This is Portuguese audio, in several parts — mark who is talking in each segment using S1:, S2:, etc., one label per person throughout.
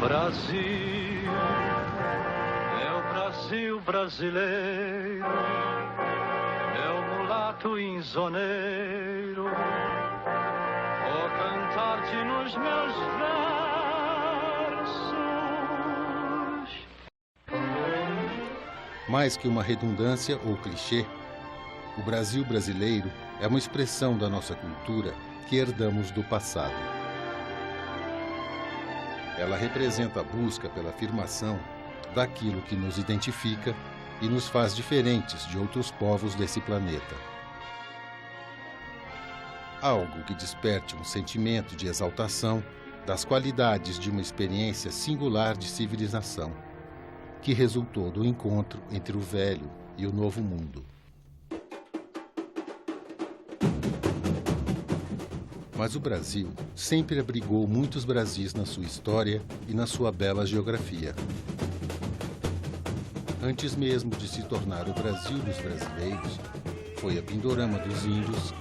S1: Brasil, é o Brasil brasileiro, é o mulato insoneiro, o cantar-te nos meus versos.
S2: Mais que uma redundância ou clichê, o Brasil brasileiro é uma expressão da nossa cultura que herdamos do passado. Ela representa a busca pela afirmação daquilo que nos identifica e nos faz diferentes de outros povos desse planeta. Algo que desperte um sentimento de exaltação das qualidades de uma experiência singular de civilização, que resultou do encontro entre o velho e o novo mundo. Mas o Brasil sempre abrigou muitos Brasis na sua história e na sua bela geografia. Antes mesmo de se tornar o Brasil dos brasileiros, foi a Pindorama dos índios,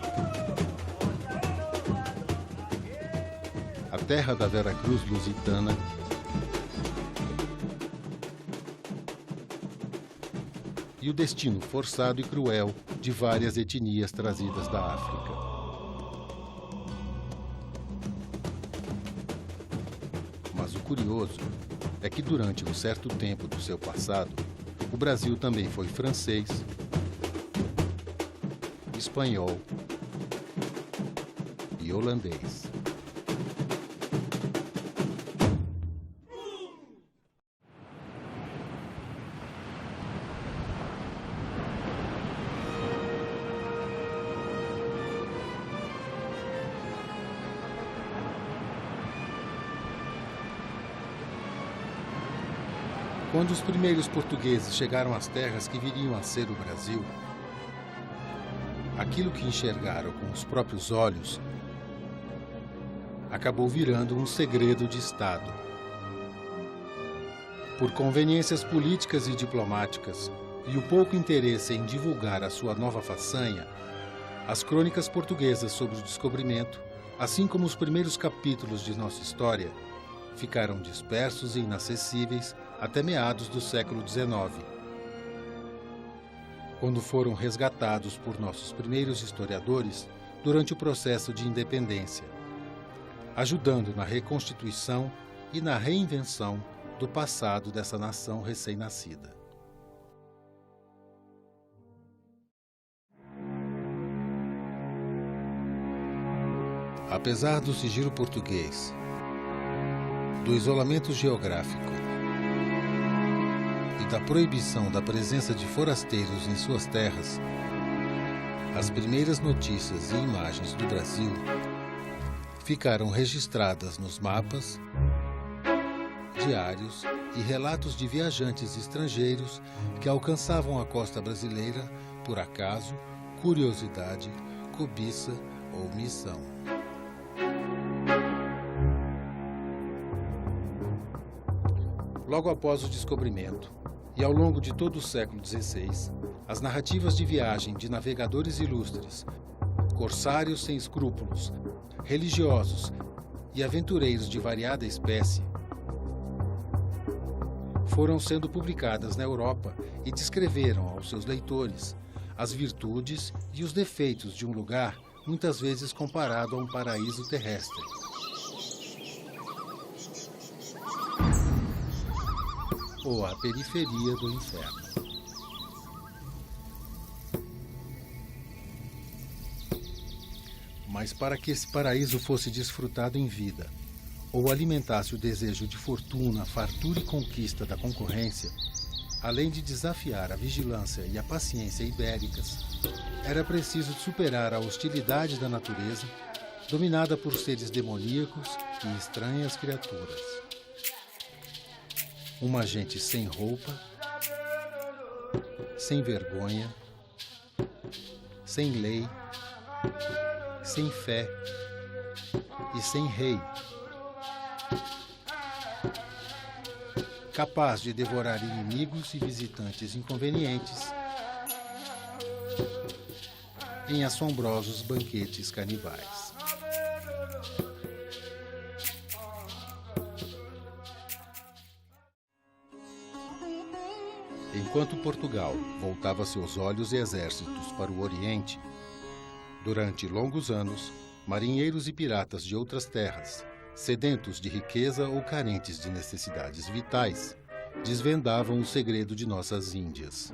S2: a terra da Vera Cruz lusitana, e o destino forçado e cruel de várias etnias trazidas da África. Mas o curioso é que durante um certo tempo do seu passado, o Brasil também foi francês, espanhol e holandês. Quando os primeiros portugueses chegaram às terras que viriam a ser o Brasil, aquilo que enxergaram com os próprios olhos acabou virando um segredo de Estado. Por conveniências políticas e diplomáticas e o pouco interesse em divulgar a sua nova façanha, as crônicas portuguesas sobre o descobrimento, assim como os primeiros capítulos de nossa história, ficaram dispersos e inacessíveis até meados do século XIX, quando foram resgatados por nossos primeiros historiadores durante o processo de independência, ajudando na reconstituição e na reinvenção do passado dessa nação recém-nascida. Apesar do sigilo português, do isolamento geográfico e da proibição da presença de forasteiros em suas terras, as primeiras notícias e imagens do Brasil ficaram registradas nos mapas, diários e relatos de viajantes estrangeiros que alcançavam a costa brasileira por acaso, curiosidade, cobiça ou missão. Logo após o descobrimento, e ao longo de todo o século XVI, as narrativas de viagem de navegadores ilustres, corsários sem escrúpulos, religiosos e aventureiros de variada espécie foram sendo publicadas na Europa e descreveram aos seus leitores as virtudes e os defeitos de um lugar muitas vezes comparado a um paraíso terrestre. Ou a periferia do inferno. Mas para que esse paraíso fosse desfrutado em vida, ou alimentasse o desejo de fortuna, fartura e conquista da concorrência, além de desafiar a vigilância e a paciência ibéricas, era preciso superar a hostilidade da natureza, dominada por seres demoníacos e estranhas criaturas. Uma gente sem roupa, sem vergonha, sem lei, sem fé e sem rei, capaz de devorar inimigos e visitantes inconvenientes em assombrosos banquetes canibais. Enquanto Portugal voltava seus olhos e exércitos para o Oriente, durante longos anos, marinheiros e piratas de outras terras, sedentos de riqueza ou carentes de necessidades vitais, desvendavam o segredo de nossas Índias.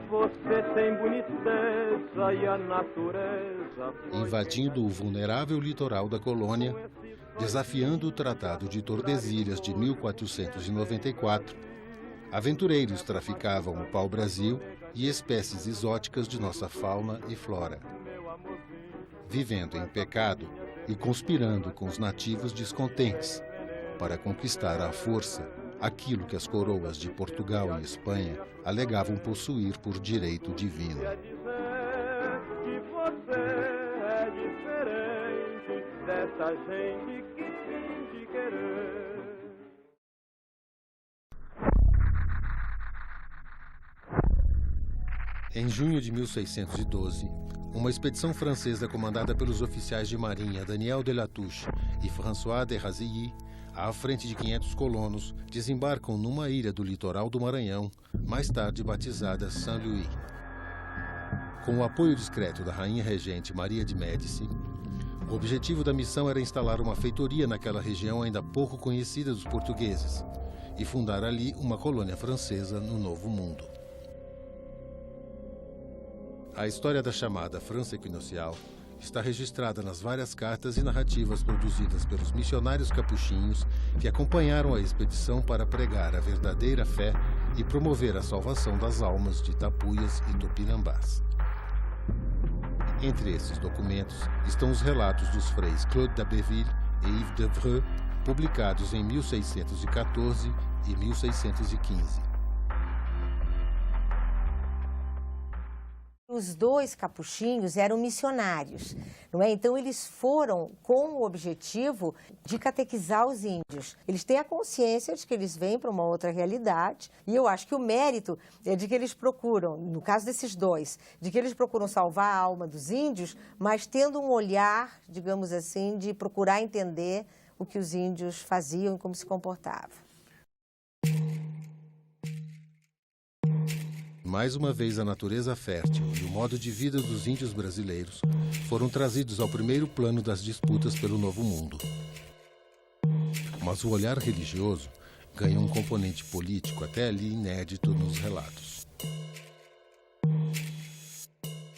S1: Você tem boniteza e a natureza.
S2: Invadindo o vulnerável litoral da colônia, desafiando o Tratado de Tordesilhas de 1494, aventureiros traficavam o pau-brasil e espécies exóticas de nossa fauna e flora. Vivendo em pecado e conspirando com os nativos descontentes para conquistar à força aquilo que as coroas de Portugal e Espanha alegavam possuir por direito divino.
S1: Quer dizer que você é diferente dessa gente que finge querer.
S2: Em junho de 1612, uma expedição francesa comandada pelos oficiais de marinha Daniel de Latouche e François de Razilly, à frente de 500 colonos, desembarcam numa ilha do litoral do Maranhão, mais tarde batizada Saint-Louis. Com o apoio discreto da rainha regente Maria de Médici, o objetivo da missão era instalar uma feitoria naquela região ainda pouco conhecida dos portugueses e fundar ali uma colônia francesa no Novo Mundo. A história da chamada França Equinocial está registrada nas várias cartas e narrativas produzidas pelos missionários capuchinhos que acompanharam a expedição para pregar a verdadeira fé e promover a salvação das almas de tapuias e tupinambás. Entre esses documentos estão os relatos dos freis Claude d'Abbeville e Yves d'Evreux, publicados em 1614 e 1615.
S3: Os dois capuchinhos eram missionários, não é? Então eles foram com o objetivo de catequizar os índios. Eles têm a consciência de que eles vêm para uma outra realidade e eu acho que o mérito é de que eles procuram, no caso desses dois, de que eles procuram salvar a alma dos índios, mas tendo um olhar, digamos assim, de procurar entender o que os índios faziam e como se comportavam.
S2: Mais uma vez, a natureza fértil e o modo de vida dos índios brasileiros foram trazidos ao primeiro plano das disputas pelo Novo Mundo. Mas o olhar religioso ganhou um componente político até ali inédito nos relatos.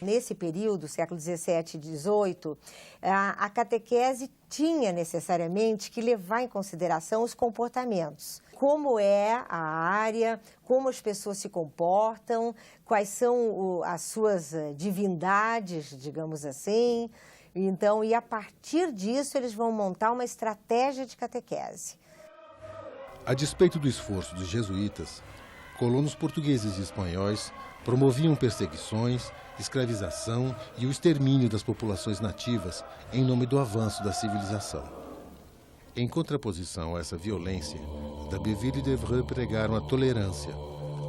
S3: Nesse período, século XVII e XVIII, a catequese tinha necessariamente que levar em consideração os comportamentos. Como é a área, como as pessoas se comportam, quais são as suas divindades, digamos assim. Então, e a partir disso, eles vão montar uma estratégia de catequese.
S2: A despeito do esforço dos jesuítas, colonos portugueses e espanhóis promoviam perseguições, escravização e o extermínio das populações nativas em nome do avanço da civilização. Em contraposição a essa violência, d'Abbeville e d'Evreux pregaram a tolerância,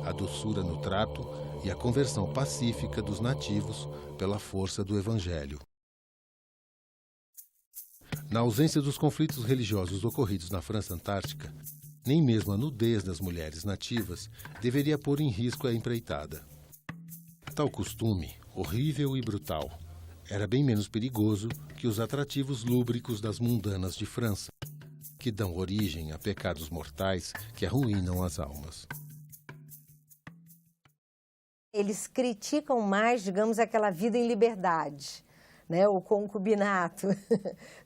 S2: a doçura no trato e a conversão pacífica dos nativos pela força do Evangelho. Na ausência dos conflitos religiosos ocorridos na França Antártica, nem mesmo a nudez das mulheres nativas deveria pôr em risco a empreitada. Tal costume, horrível e brutal, era bem menos perigoso que os atrativos lúbricos das mundanas de França, que dão origem a pecados mortais que arruinam as almas.
S3: Eles criticam mais, digamos, aquela vida em liberdade, né? O concubinato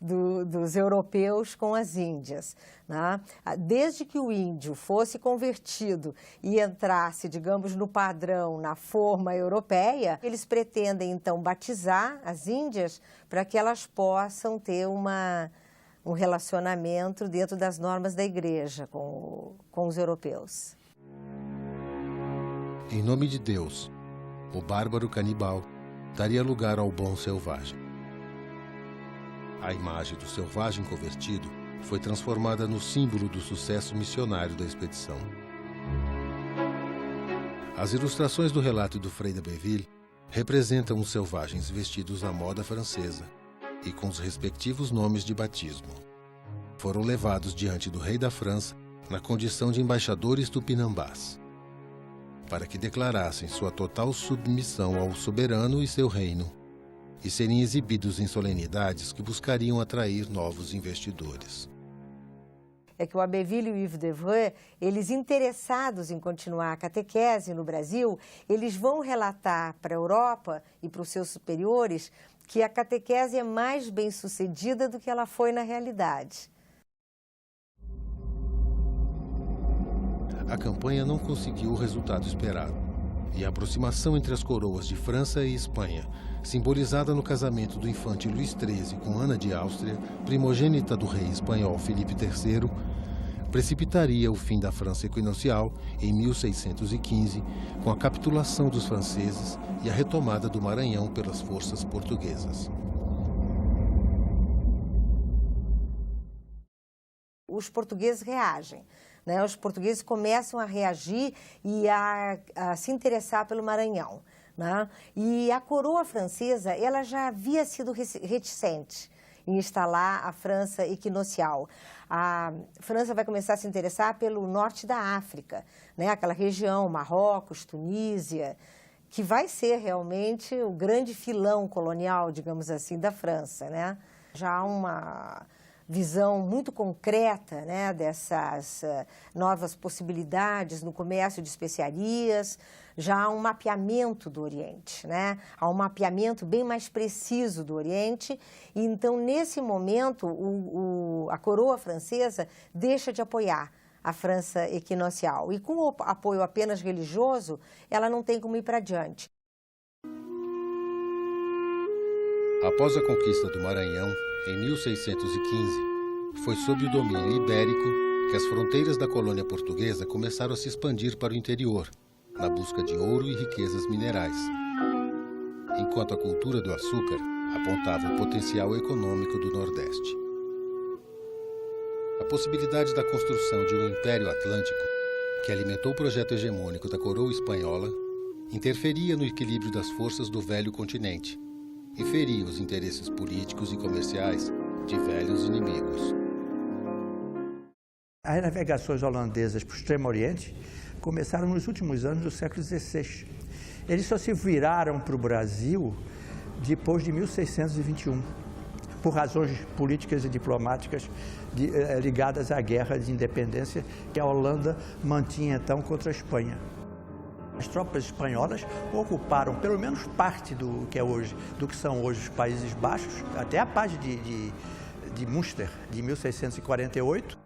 S3: dos europeus com as índias. Né? Desde que o índio fosse convertido e entrasse, digamos, no padrão, na forma europeia, eles pretendem, então, batizar as índias para que elas possam ter um relacionamento dentro das normas da igreja com os europeus.
S2: Em nome de Deus, o bárbaro canibal daria lugar ao bom selvagem. A imagem do selvagem convertido foi transformada no símbolo do sucesso missionário da expedição. As ilustrações do relato do Frei d'Abbeville representam os selvagens vestidos à moda francesa e com os respectivos nomes de batismo. Foram levados diante do rei da França na condição de embaixadores tupinambás. para que declarassem sua total submissão ao soberano e seu reino, e serem exibidos em solenidades que buscariam atrair novos investidores.
S3: É que o Abbeville e o Yves Devreux, eles interessados em continuar a catequese no Brasil, eles vão relatar para a Europa e para os seus superiores que a catequese é mais bem sucedida do que ela foi na realidade.
S2: A campanha não conseguiu o resultado esperado, e a aproximação entre as coroas de França e Espanha, simbolizada no casamento do infante Luís XIII com Ana de Áustria, primogênita do rei espanhol Filipe III, precipitaria o fim da França equinocial em 1615, com a capitulação dos franceses e a retomada do Maranhão pelas forças portuguesas.
S3: Os portugueses reagem. Os portugueses começam a reagir e a se interessar pelo Maranhão. E a coroa francesa, ela já havia sido reticente em instalar a França equinocial. A França vai começar a se interessar pelo norte da África, aquela região, Marrocos, Tunísia, que vai ser realmente o grande filão colonial, digamos assim, da França. Já há uma visão muito concreta dessas novas possibilidades no comércio de especiarias, já há um mapeamento do Oriente, há um mapeamento bem mais preciso do Oriente, e então, nesse momento, a coroa francesa deixa de apoiar a França equinocial, e com o apoio apenas religioso, ela não tem como ir para adiante.
S2: Após a conquista do Maranhão, em 1615, foi sob o domínio ibérico que as fronteiras da colônia portuguesa começaram a se expandir para o interior, na busca de ouro e riquezas minerais, enquanto a cultura do açúcar apontava o potencial econômico do Nordeste. A possibilidade da construção de um Império Atlântico, que alimentou o projeto hegemônico da coroa espanhola, interferia no equilíbrio das forças do velho continente e feria os interesses políticos e comerciais de velhos inimigos.
S4: As navegações holandesas para o Extremo Oriente começaram nos últimos anos do século XVI. Eles só se viraram para o Brasil depois de 1621, por razões políticas e diplomáticas ligadas à guerra de independência que a Holanda mantinha então contra a Espanha. As tropas espanholas ocuparam pelo menos parte do que são hoje os Países Baixos, até a paz de Münster, de 1648.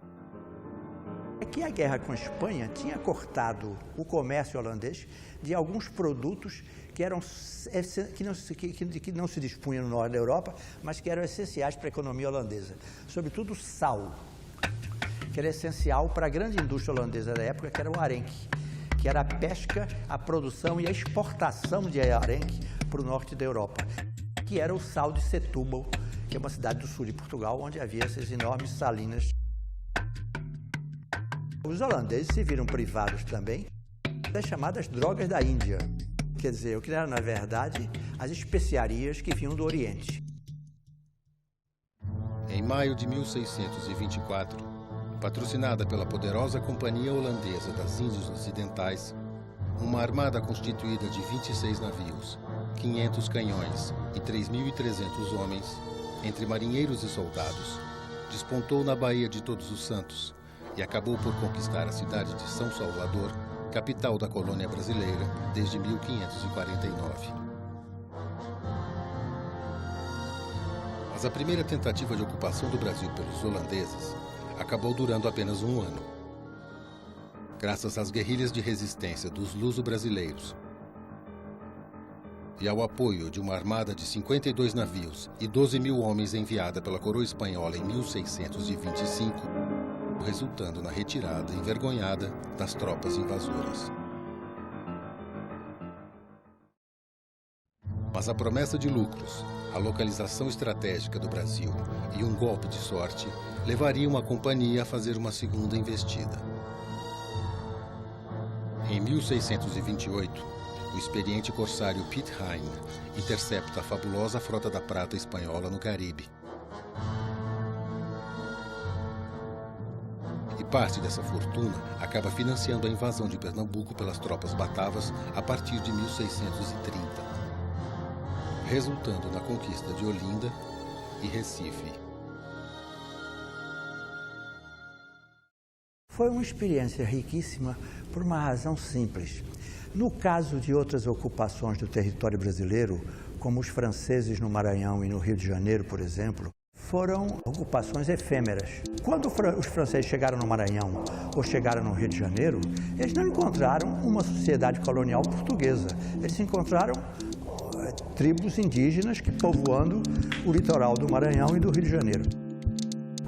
S4: É que a guerra com a Espanha tinha cortado o comércio holandês de alguns produtos que não se dispunham no norte da Europa, mas que eram essenciais para a economia holandesa. Sobretudo o sal, que era essencial para a grande indústria holandesa da época, que era o arenque, que era a pesca, a produção e a exportação de arenque para o norte da Europa, que era o sal de Setúbal, que é uma cidade do sul de Portugal, onde havia essas enormes salinas. Os holandeses se viram privados também das chamadas drogas da Índia, quer dizer, o que eram, na verdade, as especiarias que vinham do Oriente.
S2: Em maio de 1624, patrocinada pela poderosa Companhia Holandesa das Índias Ocidentais, uma armada constituída de 26 navios, 500 canhões e 3.300 homens, entre marinheiros e soldados, despontou na Baía de Todos os Santos e acabou por conquistar a cidade de São Salvador, capital da colônia brasileira, desde 1549. Mas a primeira tentativa de ocupação do Brasil pelos holandeses acabou durando apenas um ano. Graças às guerrilhas de resistência dos luso-brasileiros e ao apoio de uma armada de 52 navios e 12.000 homens enviada pela coroa espanhola em 1625, resultando na retirada envergonhada das tropas invasoras. Mas a promessa de lucros, a localização estratégica do Brasil e um golpe de sorte levariam a companhia a fazer uma segunda investida. Em 1628, o experiente corsário Pitt Heine intercepta a fabulosa Frota da Prata espanhola no Caribe. E Parte dessa fortuna acaba financiando a invasão de Pernambuco pelas tropas batavas a partir de 1630, resultando na conquista de Olinda e Recife.
S4: Foi uma experiência riquíssima por uma razão simples. No caso de outras ocupações do território brasileiro, como os franceses no Maranhão e no Rio de Janeiro, por exemplo, foram ocupações efêmeras. Quando os franceses chegaram no Maranhão ou chegaram no Rio de Janeiro, eles não encontraram uma sociedade colonial portuguesa. Eles encontraram tribos indígenas povoando o litoral do Maranhão e do Rio de Janeiro.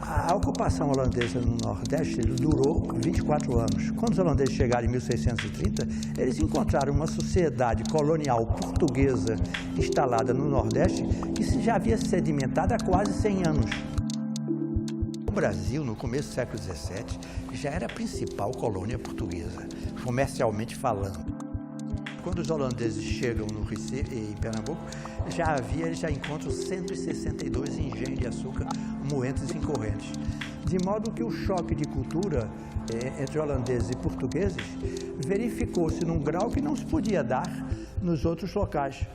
S4: A ocupação holandesa no Nordeste durou 24 anos. Quando os holandeses chegaram em 1630, eles encontraram uma sociedade colonial portuguesa instalada no Nordeste que já havia sedimentado há quase 100 anos. O Brasil, no começo do século XVII, já era a principal colônia portuguesa, comercialmente falando. Quando os holandeses chegam no Recife, em Pernambuco, eles já encontram 162 engenhos de açúcar moentes e incorrentes. De modo que o choque de cultura entre holandeses e portugueses verificou-se num grau que não se podia dar nos outros locais.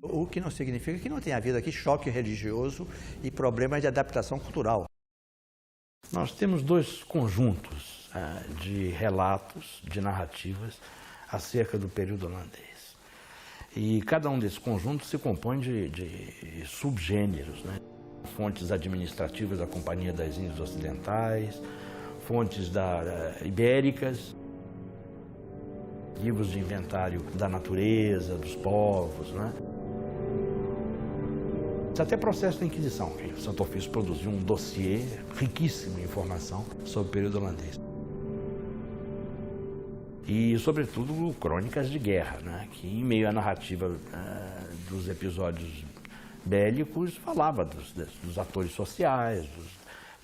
S4: O que não significa que não tenha havido aqui choque religioso e problemas de adaptação cultural.
S5: Nós temos dois conjuntos de relatos, de narrativas acerca do período holandês. E cada um desses conjuntos se compõe de subgêneros, né? Fontes administrativas da Companhia das Índias Ocidentais, fontes ibéricas, livros de inventário da natureza, dos povos, né? Até processo da Inquisição, que o Santo Ofício produziu um dossiê riquíssimo em informação sobre o período holandês. E, sobretudo, crônicas de guerra, né? Que, em meio à narrativa dos episódios bélicos, falava dos atores sociais,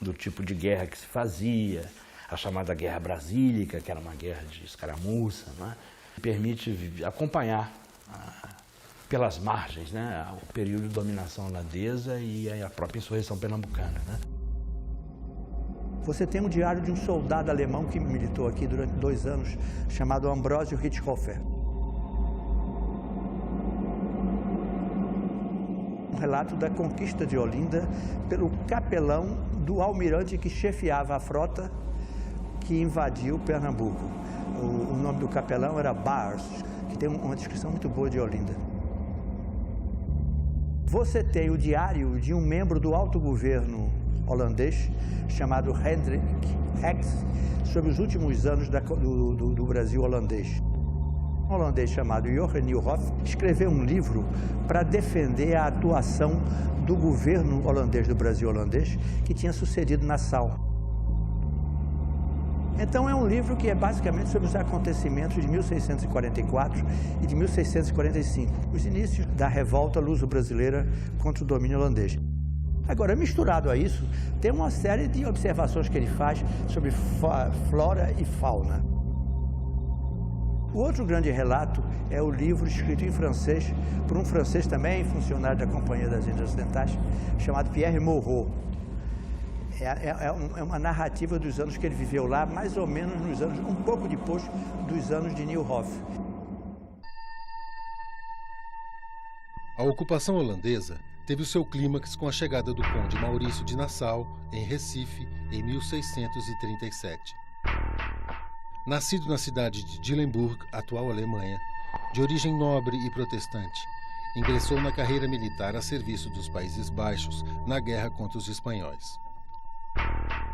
S5: do tipo de guerra que se fazia, a chamada Guerra Brasílica, que era uma guerra de escaramuça, né? Permite acompanhar pelas margens, né, o período de dominação holandesa e a própria insurreição pernambucana, né?
S4: Você tem um diário de um soldado alemão que militou aqui durante 2 anos, chamado Ambrósio Richthofen. Um relato da conquista de Olinda pelo capelão do almirante que chefiava a frota que invadiu Pernambuco. O nome do capelão era Baars, que tem uma descrição muito boa de Olinda. Você tem o diário de um membro do alto governo holandês, chamado Hendrik Heks, sobre os últimos anos do Brasil holandês. Um holandês chamado Johan Nieuwhof escreveu um livro para defender a atuação do governo holandês do Brasil holandês, que tinha sucedido Nassau. Então é um livro que é basicamente sobre os acontecimentos de 1644 e de 1645, os inícios da revolta luso-brasileira contra o domínio holandês. Agora, misturado a isso, tem uma série de observações que ele faz sobre flora e fauna. O outro grande relato é o livro escrito em francês, por um francês também, funcionário da Companhia das Índias Ocidentais, chamado Pierre Moreau. É uma narrativa dos anos que ele viveu lá, mais ou menos nos anos, um pouco depois dos anos de Nieuwhof.
S2: A ocupação holandesa teve o seu clímax com a chegada do conde Maurício de Nassau, em Recife, em 1637. Nascido na cidade de Dillenburg, atual Alemanha, de origem nobre e protestante, ingressou na carreira militar a serviço dos Países Baixos na guerra contra os espanhóis.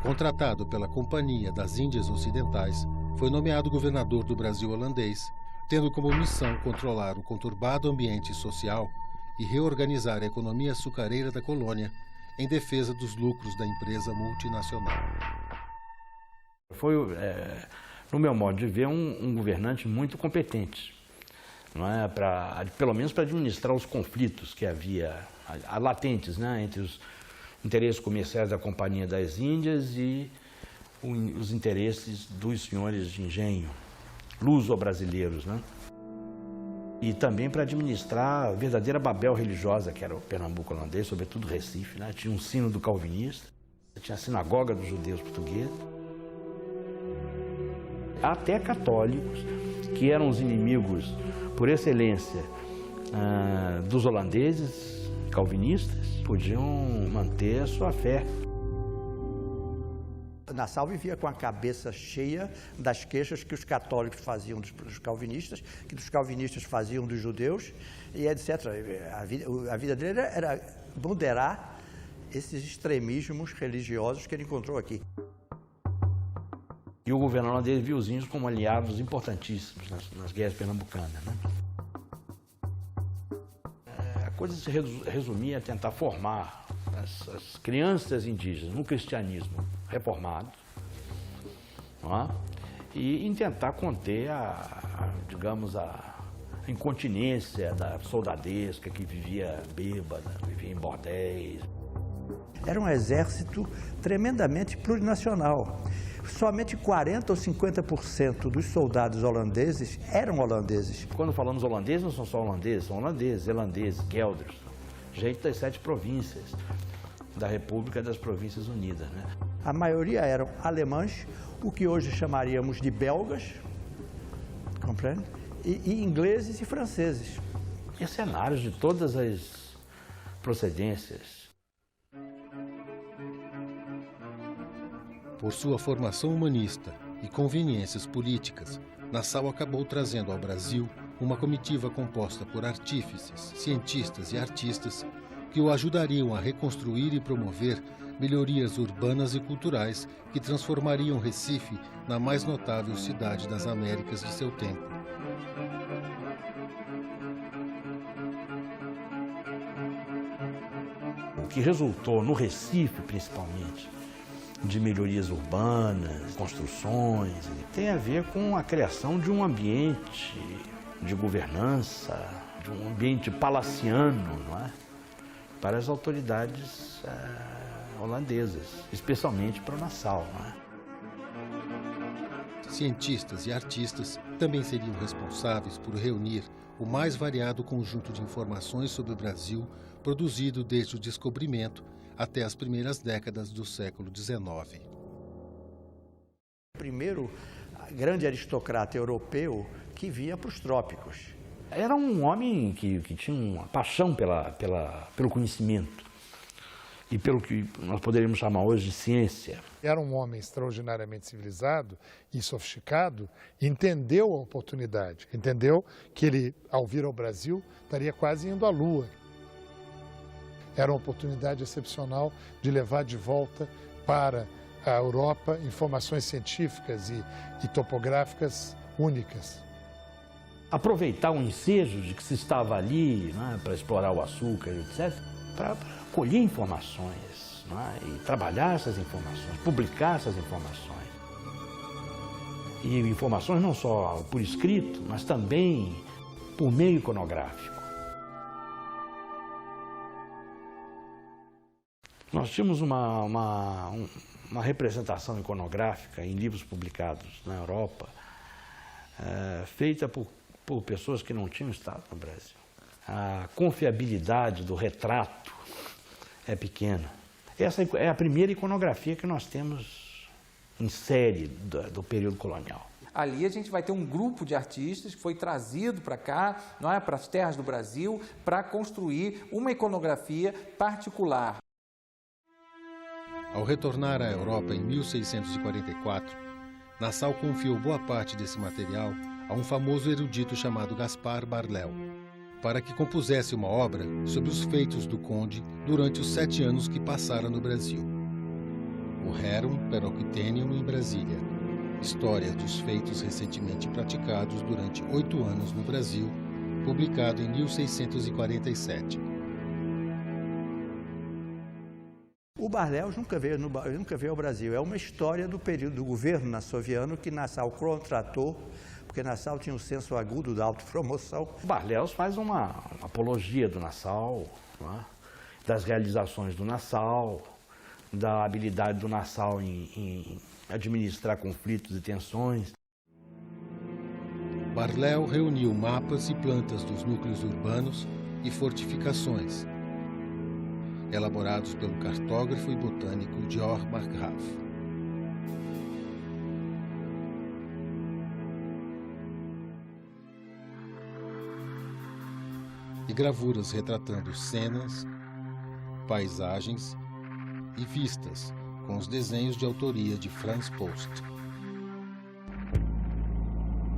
S2: Contratado pela Companhia das Índias Ocidentais, foi nomeado governador do Brasil holandês, tendo como missão controlar o conturbado ambiente social e reorganizar a economia açucareira da colônia em defesa dos lucros da empresa multinacional.
S5: Foi, no meu modo de ver, um governante muito competente, não é? Pelo menos para administrar os conflitos que havia latentes, né, entre os interesses comerciais da Companhia das Índias e os interesses dos senhores de engenho, luso-brasileiros, né? E também para administrar a verdadeira Babel religiosa, que era o Pernambuco holandês, sobretudo Recife, né? Tinha um sino do calvinista, tinha a sinagoga dos judeus portugueses, até católicos, que eram os inimigos por excelência dos holandeses, calvinistas, podiam manter a sua fé.
S4: Nassau vivia com a cabeça cheia das queixas que os católicos faziam dos calvinistas, que os calvinistas faziam dos judeus, e etc. A vida dele era moderar esses extremismos religiosos que ele encontrou aqui.
S5: E o governo holandês viu os índios como aliados importantíssimos nas guerras pernambucanas, né? A coisa se resumia a tentar formar as crianças indígenas no cristianismo reformado, não é? E em tentar conter digamos, a incontinência da soldadesca que vivia bêbada, vivia em bordéis.
S4: Era um exército tremendamente plurinacional. Somente 40% ou 50% dos soldados holandeses eram holandeses.
S5: Quando falamos holandês, não são só holandeses, são holandeses, zelandeses, guelders, gente das 7 províncias da República das Províncias Unidas, né?
S4: A maioria eram alemães, o que hoje chamaríamos de belgas, compreende? E ingleses e franceses.
S5: Mercenários de todas as procedências.
S2: Por sua formação humanista e conveniências políticas, Nassau acabou trazendo ao Brasil uma comitiva composta por artífices, cientistas e artistas que o ajudariam a reconstruir e promover melhorias urbanas e culturais que transformariam Recife na mais notável cidade das Américas de seu tempo.
S5: O que resultou no Recife, principalmente, de melhorias urbanas, construções, tem a ver com a criação de um ambiente de governança, de um ambiente palaciano, não é? Para as autoridades holandesas, especialmente para o Nassau, não é?
S2: Cientistas e artistas também seriam responsáveis por reunir o mais variado conjunto de informações sobre o Brasil produzido desde o descobrimento até as primeiras décadas do século XIX.
S4: O primeiro grande aristocrata europeu que via para os trópicos.
S5: Era um homem que tinha uma paixão pelo conhecimento e pelo que nós poderíamos chamar hoje de ciência.
S6: Era um homem extraordinariamente civilizado e sofisticado, entendeu a oportunidade, entendeu que ele, ao vir ao Brasil, estaria quase indo à Lua. Era uma oportunidade excepcional de levar de volta para a Europa informações científicas e topográficas únicas.
S5: Aproveitar o ensejo de que se estava ali, né, para explorar o açúcar, etc., para colher informações, né, e trabalhar essas informações, publicar essas informações. E informações não só por escrito, mas também por meio iconográfico. Nós tínhamos uma representação iconográfica em livros publicados na Europa, feita por pessoas que não tinham estado no Brasil. A confiabilidade do retrato é pequena. Essa é a primeira iconografia que nós temos em série do período colonial.
S7: Ali a gente vai ter um grupo de artistas que foi trazido para cá, não é, para as terras do Brasil, para construir uma iconografia particular.
S2: Ao retornar à Europa em 1644, Nassau confiou boa parte desse material a um famoso erudito chamado Gaspar Barléu, para que compusesse uma obra sobre os feitos do conde durante os 7 anos que passara no Brasil. O Rerum per Octennium em Brasília, história dos feitos recentemente praticados durante 8 anos no Brasil, publicado em 1647.
S4: O Barléu nunca veio ao Brasil. É uma história do período do governo nassoviano que Nassau contratou, porque Nassau tinha um senso agudo da autopromoção.
S5: O Barléu faz uma apologia do Nassau, não é? Das realizações do Nassau, da habilidade do Nassau em administrar conflitos e tensões.
S2: Barléu reuniu mapas e plantas dos núcleos urbanos e fortificações. elaborados pelo cartógrafo e botânico Georg Markgraf. E gravuras retratando cenas, paisagens e vistas, com os desenhos de autoria de Franz Post.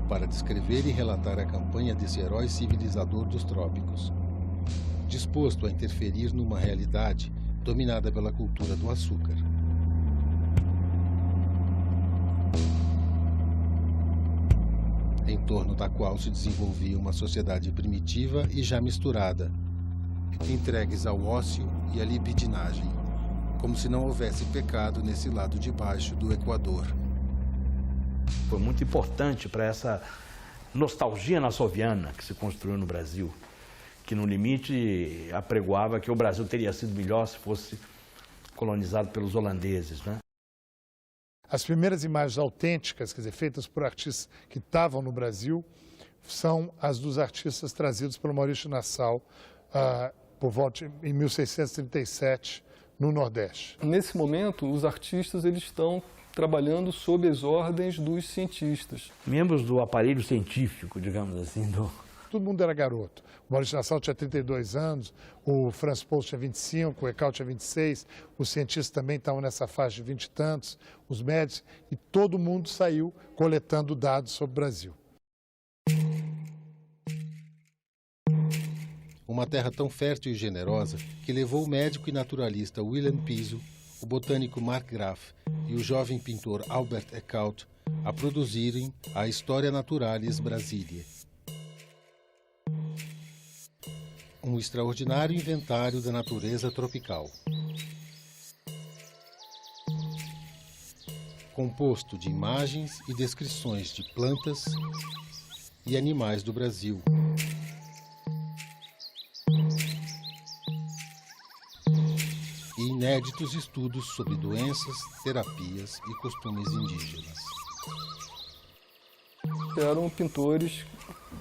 S2: Para descrever e relatar a campanha desse herói civilizador dos trópicos, disposto a interferir numa realidade dominada pela cultura do açúcar. Em torno da qual se desenvolvia uma sociedade primitiva e já misturada, entregues ao ócio e à libidinagem, como se não houvesse pecado nesse lado de baixo do Equador.
S5: Foi muito importante para essa nostalgia naçoviana que se construiu no Brasil, que no limite apregoava que o Brasil teria sido melhor se fosse colonizado pelos holandeses, né?
S6: As primeiras imagens autênticas, quer dizer, feitas por artistas que estavam no Brasil, são as dos artistas trazidos pelo Maurício Nassau por volta em 1637 no Nordeste.
S8: Nesse momento, os artistas eles estão trabalhando sob as ordens dos cientistas.
S5: Membros do aparelho científico, digamos assim,
S6: Todo mundo era garoto. O Maurício Nassau tinha 32 anos, o Franz Post tinha 25, o Eckau tinha 26, os cientistas também estavam nessa faixa de 20 e tantos, os médicos, e todo mundo saiu coletando dados sobre o Brasil.
S2: Uma terra tão fértil e generosa que levou o médico e naturalista Willem Piso, o botânico Markgraf e o jovem pintor Albert Eckhout a produzirem a Historia Naturalis Brasiliae. Um extraordinário inventário da natureza tropical, composto de imagens e descrições de plantas e animais do Brasil, e inéditos estudos sobre doenças, terapias e costumes indígenas.
S8: Eram pintores,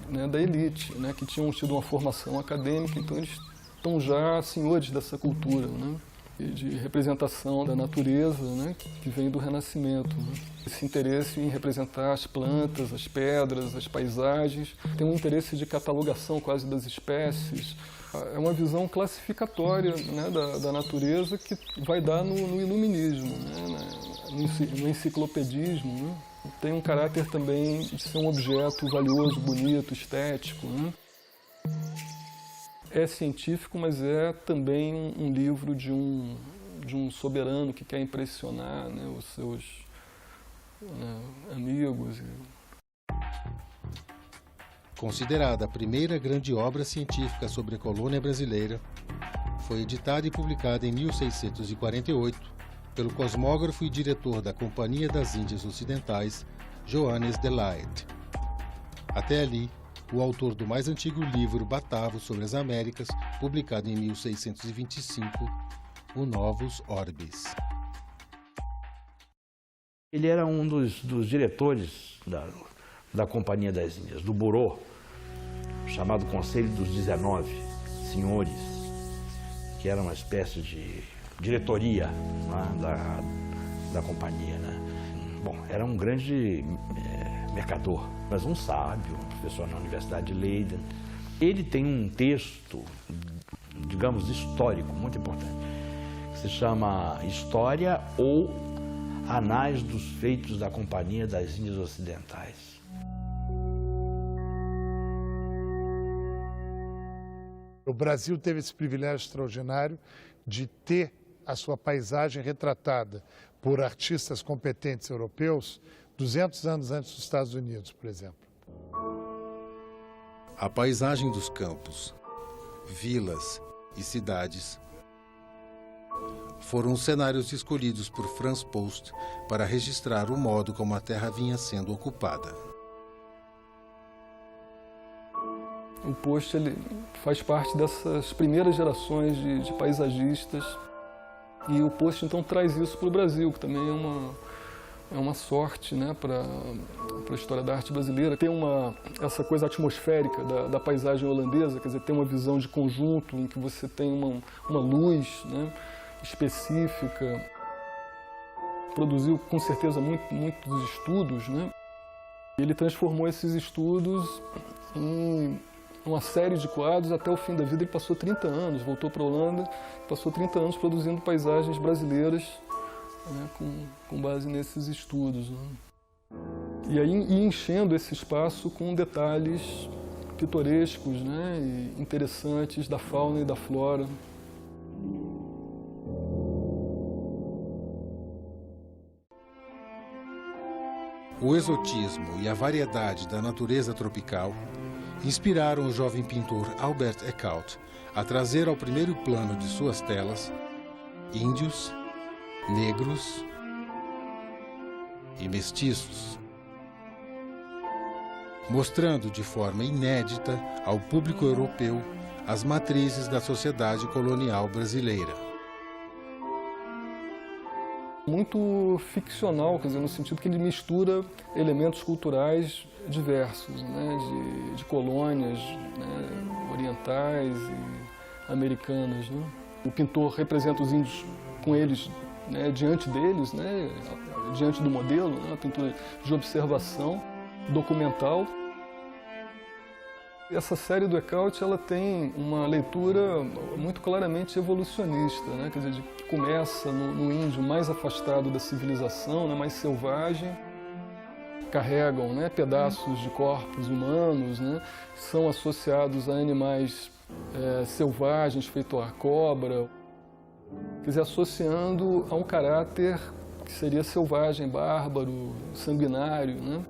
S8: né, da elite, né, que tinham tido uma formação acadêmica, então eles estão já senhores dessa cultura, né, de representação da natureza, né, que vem do Renascimento. Né. Esse interesse em representar as plantas, as pedras, as paisagens, tem um interesse de catalogação quase das espécies. É uma visão classificatória, né, da natureza que vai dar no iluminismo, né, no enciclopedismo. Né. Tem um caráter também de ser um objeto valioso, bonito, estético. Né? É científico, mas é também um livro de um soberano que quer impressionar, né, os seus, né, amigos.
S2: Considerada a primeira grande obra científica sobre a colônia brasileira, foi editada e publicada em 1648 pelo cosmógrafo e diretor da Companhia das Índias Ocidentais, Johannes de Laet. Até ali, o autor do mais antigo livro Batavo sobre as Américas, publicado em 1625, o Novus Orbis.
S5: Ele era um dos diretores da Companhia das Índias, do Burô, chamado Conselho dos 19 Senhores, que era uma espécie de diretoria, né, da companhia. Né? Bom, era um grande mercador, mas um sábio, um professor na Universidade de Leiden. Ele tem um texto, digamos, histórico, muito importante, que se chama História ou Anais dos Feitos da Companhia das Índias Ocidentais.
S6: O Brasil teve esse privilégio extraordinário de ter a sua paisagem retratada por artistas competentes europeus 200 anos antes dos Estados Unidos, por exemplo.
S2: A paisagem dos campos, vilas e cidades foram os cenários escolhidos por Franz Post para registrar o modo como a terra vinha sendo ocupada.
S8: O Post ele faz parte dessas primeiras gerações de paisagistas. E o Post, então, traz isso para o Brasil, que também é é uma sorte, né, para a história da arte brasileira. Tem essa coisa atmosférica da paisagem holandesa, quer dizer, tem uma visão de conjunto em que você tem uma luz, né, específica. Produziu com certeza muitos estudos, né? Ele transformou esses estudos em uma série de quadros. Até o fim da vida ele passou 30 anos, voltou para a Holanda, passou 30 anos produzindo paisagens brasileiras, né, com base nesses estudos, né? E aí enchendo esse espaço com detalhes pitorescos, né, e interessantes da fauna e da flora.
S2: O exotismo e a variedade da natureza tropical inspiraram o jovem pintor Albert Eckhout a trazer ao primeiro plano de suas telas índios, negros e mestiços, mostrando de forma inédita ao público europeu as matrizes da sociedade colonial brasileira.
S8: Muito ficcional, quer dizer, no sentido que ele mistura elementos culturais diversos, né, de colônias, né, orientais e americanas, né. O pintor representa os índios com eles, né, diante deles, né, diante do modelo, né, uma pintura de observação, documental. Essa série do Eckhout, ela tem uma leitura muito claramente evolucionista, né? Quer dizer, que começa no índio mais afastado da civilização, né? Mais selvagem, carregam, né, pedaços de corpos humanos, né? São associados a animais selvagens, feito a cobra, quer dizer, associando a um caráter que seria selvagem, bárbaro, sanguinário, né?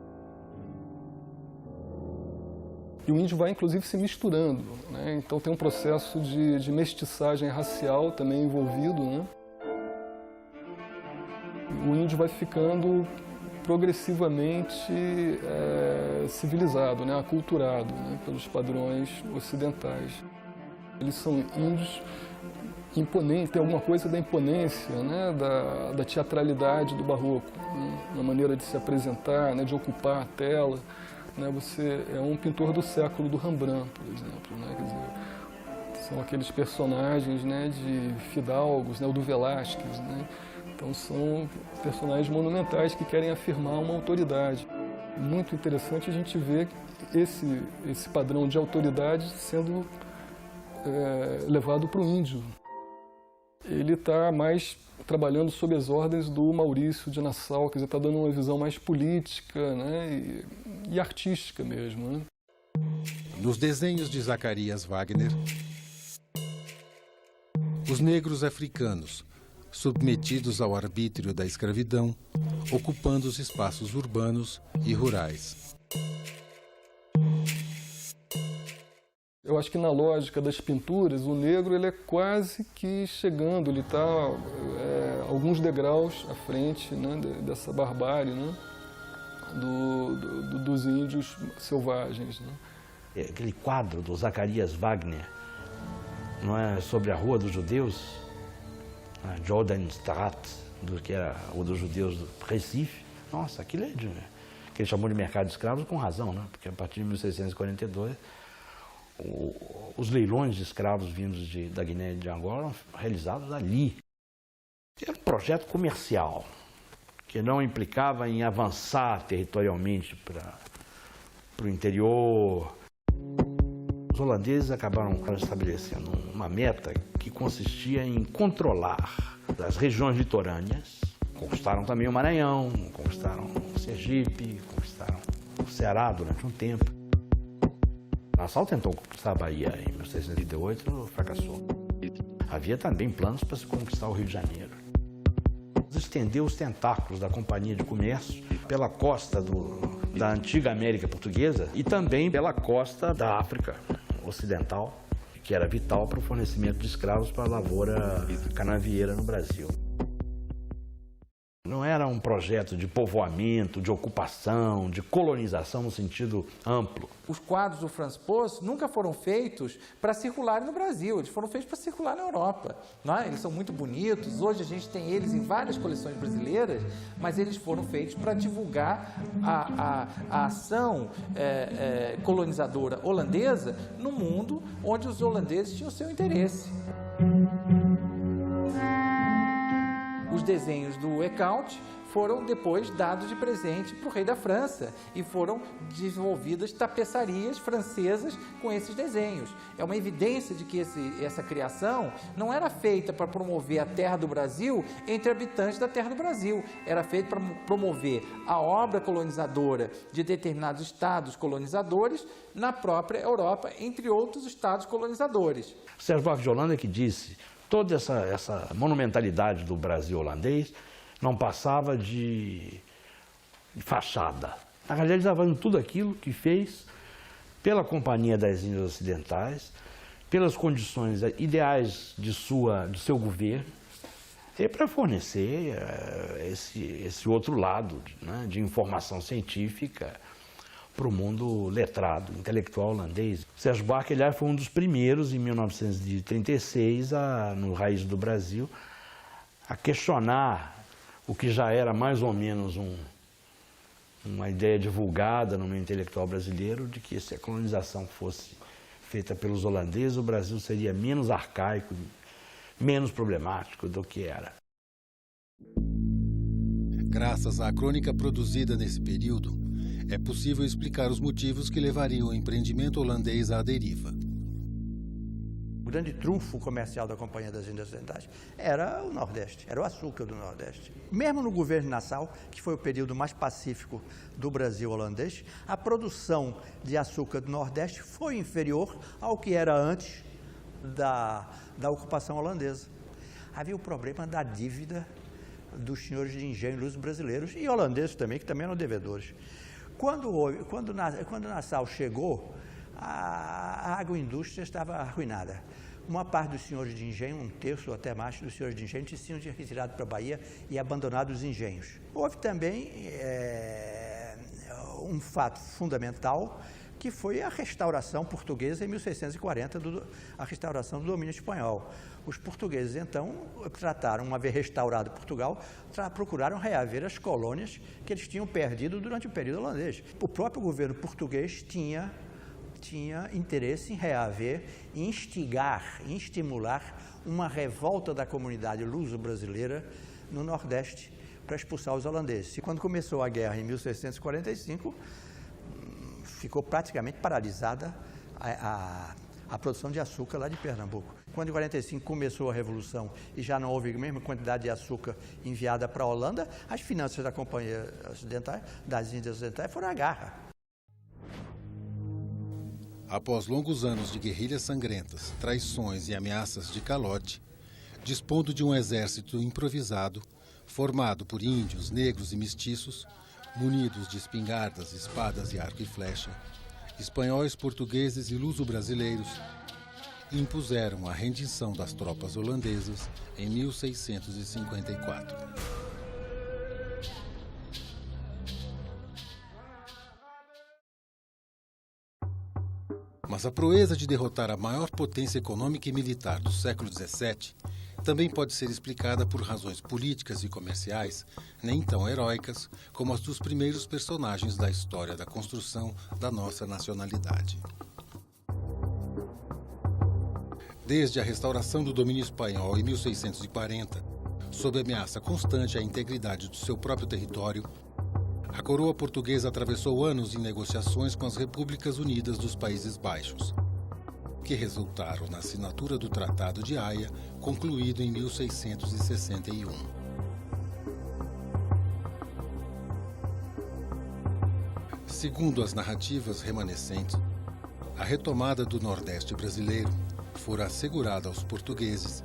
S8: E o índio vai, inclusive, se misturando, né? Então tem um processo de mestiçagem racial também envolvido, né? O índio vai ficando progressivamente civilizado, né? Aculturado, né? Pelos padrões ocidentais. Eles são índios imponentes, tem alguma coisa da imponência, né? Da teatralidade do barroco, né? Na maneira de se apresentar, né? De ocupar a tela. Você é um pintor do século do Rembrandt, por exemplo, né? Quer dizer, são aqueles personagens, né, de fidalgos, né, ou do Velázquez, né? Então são personagens monumentais que querem afirmar uma autoridade. Muito interessante a gente ver esse padrão de autoridade sendo levado para o índio. Ele está mais trabalhando sob as ordens do Maurício de Nassau, quer dizer, está dando uma visão mais política, né, e artística mesmo, né?
S2: Nos desenhos de Zacarias Wagner, os negros africanos, submetidos ao arbítrio da escravidão, ocupando os espaços urbanos e rurais.
S8: Eu acho que na lógica das pinturas, o negro ele é quase que chegando, ele está alguns degraus à frente, né, dessa barbárie, né, dos índios selvagens, né.
S5: Aquele quadro do Zacarias Wagner, não é, sobre a Rua dos Judeus, a Jordanstraat, que era a Rua dos Judeus do Recife. Nossa, aquilo é que ele chamou de mercado de escravos com razão, né, porque a partir de 1642 os leilões de escravos vindos da Guiné de Angola eram realizados ali. Era um projeto comercial, que não implicava em avançar territorialmente para o interior. Os holandeses acabaram estabelecendo uma meta que consistia em controlar as regiões litorâneas. Conquistaram também o Maranhão, conquistaram o Sergipe, conquistaram o Ceará durante um tempo. Nassau tentou conquistar a Bahia em 1638, fracassou. Havia também planos para se conquistar o Rio de Janeiro. Estendeu os tentáculos da Companhia de Comércio pela costa da antiga América Portuguesa e também pela costa da África Ocidental, que era vital para o fornecimento de escravos para a lavoura canavieira no Brasil. Não era um projeto de povoamento, de ocupação, de colonização no sentido amplo.
S7: Os quadros do Franz Post nunca foram feitos para circularem no Brasil, eles foram feitos para circular na Europa. Não é? Eles são muito bonitos, hoje a gente tem eles em várias coleções brasileiras, mas eles foram feitos para divulgar a ação colonizadora holandesa no mundo onde os holandeses tinham seu interesse. Os desenhos do Eckhout foram depois dados de presente para o rei da França e foram desenvolvidas tapeçarias francesas com esses desenhos. É uma evidência de que essa criação não era feita para promover a terra do Brasil entre habitantes da terra do Brasil, era feita para promover a obra colonizadora de determinados estados colonizadores na própria Europa, entre outros estados colonizadores.
S5: Sérgio Buarque de Holanda que disse: toda essa monumentalidade do Brasil holandês não passava de fachada. Na realidade, ele estava fazendo tudo aquilo que fez pela Companhia das Índias Ocidentais, pelas condições ideais de seu governo, e para fornecer esse outro lado, né, de informação científica para o mundo letrado, intelectual holandês. Sérgio Buarque, aliás, foi um dos primeiros, em 1936, no Raiz do Brasil, a questionar o que já era mais ou menos uma ideia divulgada no meio intelectual brasileiro, de que se a colonização fosse feita pelos holandeses, o Brasil seria menos arcaico, menos problemático do que era.
S2: Graças à crônica produzida nesse período, é possível explicar os motivos que levariam o empreendimento holandês à deriva.
S4: O grande trunfo comercial da Companhia das Índias Ocidentais era o Nordeste, era o açúcar do Nordeste. Mesmo no governo Nassau, que foi o período mais pacífico do Brasil holandês, a produção de açúcar do Nordeste foi inferior ao que era antes da ocupação holandesa. Havia o problema da dívida dos senhores de engenho luso-brasileiros e holandeses também, que também eram devedores. Quando Nassau chegou, a agroindústria estava arruinada. Uma parte dos senhores de engenho, um terço ou até mais dos senhores de engenho, tinham se retirado para a Bahia e abandonado os engenhos. Houve também um fato fundamental, que foi a restauração portuguesa em 1640, a restauração do domínio espanhol. Os portugueses, então, trataram, uma vez restaurado Portugal, procuraram reaver as colônias que eles tinham perdido durante o período holandês. O próprio governo português tinha interesse em reaver, em instigar, em estimular uma revolta da comunidade luso-brasileira no Nordeste para expulsar os holandeses. E quando começou a guerra em 1645, ficou praticamente paralisada a produção de açúcar lá de Pernambuco. Quando em 45 começou a Revolução e já não houve a mesma quantidade de açúcar enviada para a Holanda, as finanças da Companhia das Índias Ocidentais foram à garra.
S2: Após longos anos de guerrilhas sangrentas, traições e ameaças de calote, dispondo de um exército improvisado, formado por índios, negros e mestiços, munidos de espingardas, espadas e arco e flecha, espanhóis, portugueses e luso-brasileiros impuseram a rendição das tropas holandesas em 1654. Mas a proeza de derrotar a maior potência econômica e militar do século XVII também pode ser explicada por razões políticas e comerciais nem tão heróicas como as dos primeiros personagens da história da construção da nossa nacionalidade. Desde a restauração do domínio espanhol em 1640, sob ameaça constante à integridade do seu próprio território, a coroa portuguesa atravessou anos em negociações com as Repúblicas Unidas dos Países Baixos, que resultaram na assinatura do Tratado de Haia, concluído em 1661. Segundo as narrativas remanescentes, a retomada do Nordeste brasileiro fora assegurada aos portugueses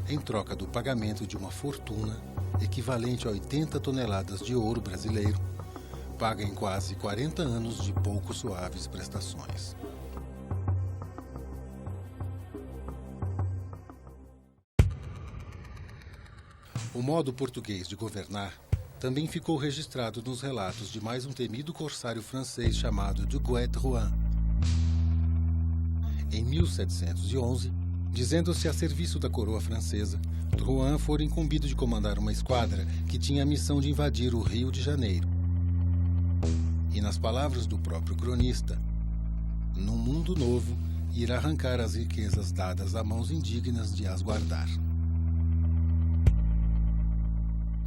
S2: em troca do pagamento de uma fortuna equivalente a 80 toneladas de ouro brasileiro, paga em quase 40 anos de pouco suaves prestações. O modo português de governar também ficou registrado nos relatos de mais um temido corsário francês chamado Duguay Drouin. Em 1711, dizendo-se a serviço da coroa francesa, Drouin fora incumbido de comandar uma esquadra que tinha a missão de invadir o Rio de Janeiro. E nas palavras do próprio cronista, num mundo novo, ir arrancar as riquezas dadas a mãos indignas de as guardar.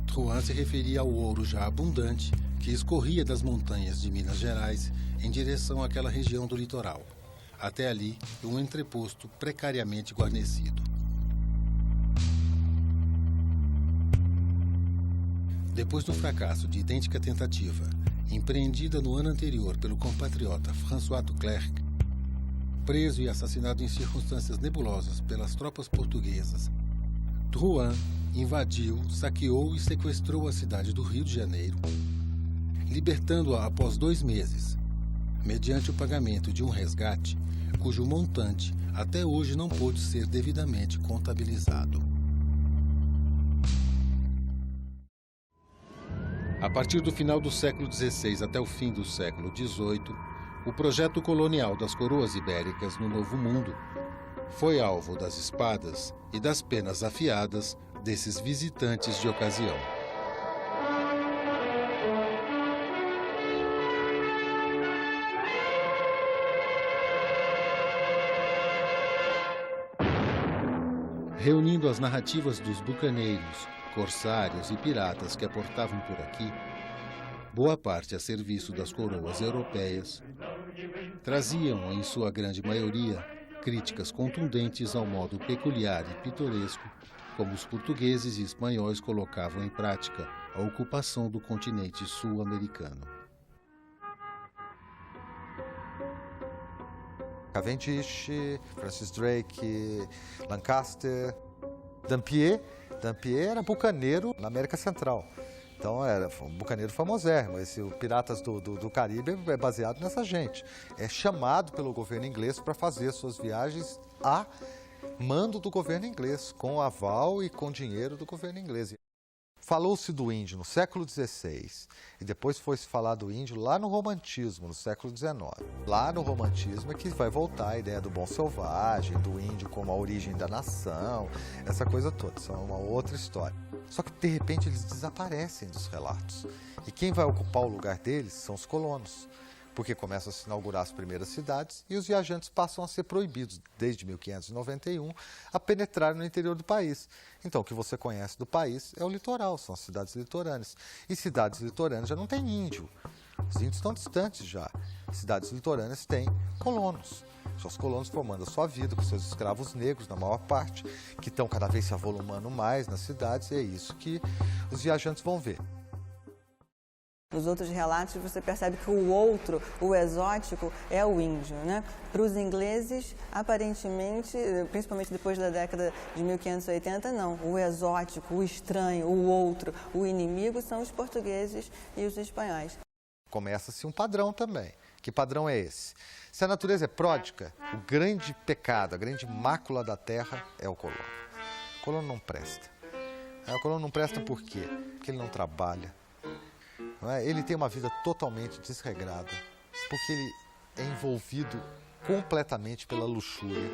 S2: Drouin se referia ao ouro já abundante que escorria das montanhas de Minas Gerais em direção àquela região do litoral. Até ali, um entreposto precariamente guarnecido. Depois do fracasso de idêntica tentativa, empreendida no ano anterior pelo compatriota François Duclerc, preso e assassinado em circunstâncias nebulosas pelas tropas portuguesas, Drouin invadiu, saqueou e sequestrou a cidade do Rio de Janeiro, libertando-a após 2 meses, mediante o pagamento de um resgate, cujo montante até hoje não pôde ser devidamente contabilizado. A partir do final do século XVI até o fim do século XVIII, o projeto colonial das coroas ibéricas no Novo Mundo foi alvo das espadas e das penas afiadas desses visitantes de ocasião. Reunindo as narrativas dos bucaneiros, corsários e piratas que aportavam por aqui, boa parte a serviço das coroas europeias, traziam, em sua grande maioria, críticas contundentes ao modo peculiar e pitoresco como os portugueses e espanhóis colocavam em prática a ocupação do continente sul-americano.
S9: Cavendish, Francis Drake, Lancaster, Dampier era bucaneiro na América Central. Então era um bucaneiro famosérrimo. O Piratas do Caribe é baseado nessa gente. É chamado pelo governo inglês para fazer suas viagens a mando do governo inglês, com aval e com dinheiro do governo inglês. Falou-se do índio no século XVI e depois foi-se falar do índio lá no romantismo, no século XIX. Lá no romantismo é que vai voltar a ideia do bom selvagem, do índio como a origem da nação, essa coisa toda. Isso é uma outra história. Só que, de repente, eles desaparecem dos relatos. E quem vai ocupar o lugar deles são os colonos, porque começam a se inaugurar as primeiras cidades e os viajantes passam a ser proibidos, desde 1591, a penetrar no interior do país. Então, o que você conhece do país é o litoral, são as cidades litorâneas. E cidades litorâneas já não tem índio. Os índios estão distantes já. Cidades litorâneas têm colonos. São os colonos formando a sua vida com seus escravos negros, na maior parte, que estão cada vez se avolumando mais nas cidades, e é isso que os viajantes vão ver.
S10: Nos outros relatos você percebe que o outro, o exótico, é o índio, né? Para os ingleses, aparentemente, principalmente depois da década de 1580, não. O exótico, o estranho, o outro, o inimigo são os portugueses e os espanhóis.
S9: Começa-se um padrão também. Que padrão é esse? Se a natureza é pródiga, o grande pecado, a grande mácula da terra é o colono. O colono não presta. O colono não presta por quê? Porque ele não trabalha. Ele tem uma vida totalmente desregrada, porque ele é envolvido completamente pela luxúria,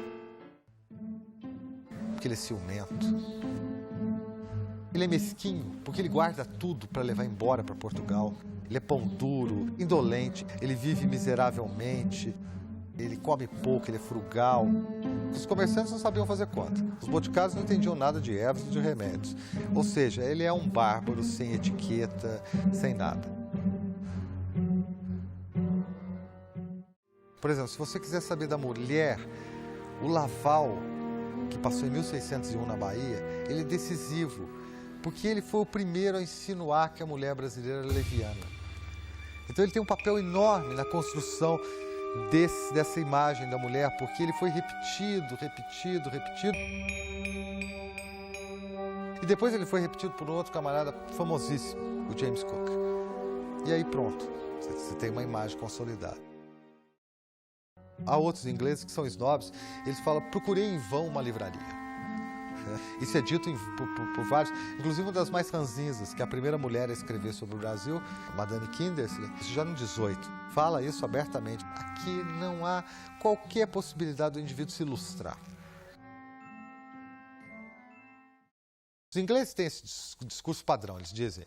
S9: porque ele é ciumento. Ele é mesquinho, porque ele guarda tudo para levar embora para Portugal. Ele é pão duro, indolente, ele vive miseravelmente, ele come pouco, ele é frugal. Os comerciantes não sabiam fazer conta. Os boticários não entendiam nada de ervas e de remédios. Ou seja, ele é um bárbaro sem etiqueta, sem nada. Por exemplo, se você quiser saber da mulher, o Laval, que passou em 1601 na Bahia, ele é decisivo, porque ele foi o primeiro a insinuar que a mulher brasileira era leviana. Então ele tem um papel enorme na construção dessa imagem da mulher, porque ele foi repetido. E depois ele foi repetido por um outro camarada famosíssimo, o James Cook. E aí pronto, você tem uma imagem consolidada. Há outros ingleses que são snobs, eles falam, procurei em vão uma livraria. Isso é dito por vários, inclusive uma das mais ranzinzas, que é a primeira mulher a escrever sobre o Brasil, Madame Kindersley, isso já no 18, fala isso abertamente. Aqui não há qualquer possibilidade do indivíduo se ilustrar. Os ingleses têm esse discurso padrão, eles dizem,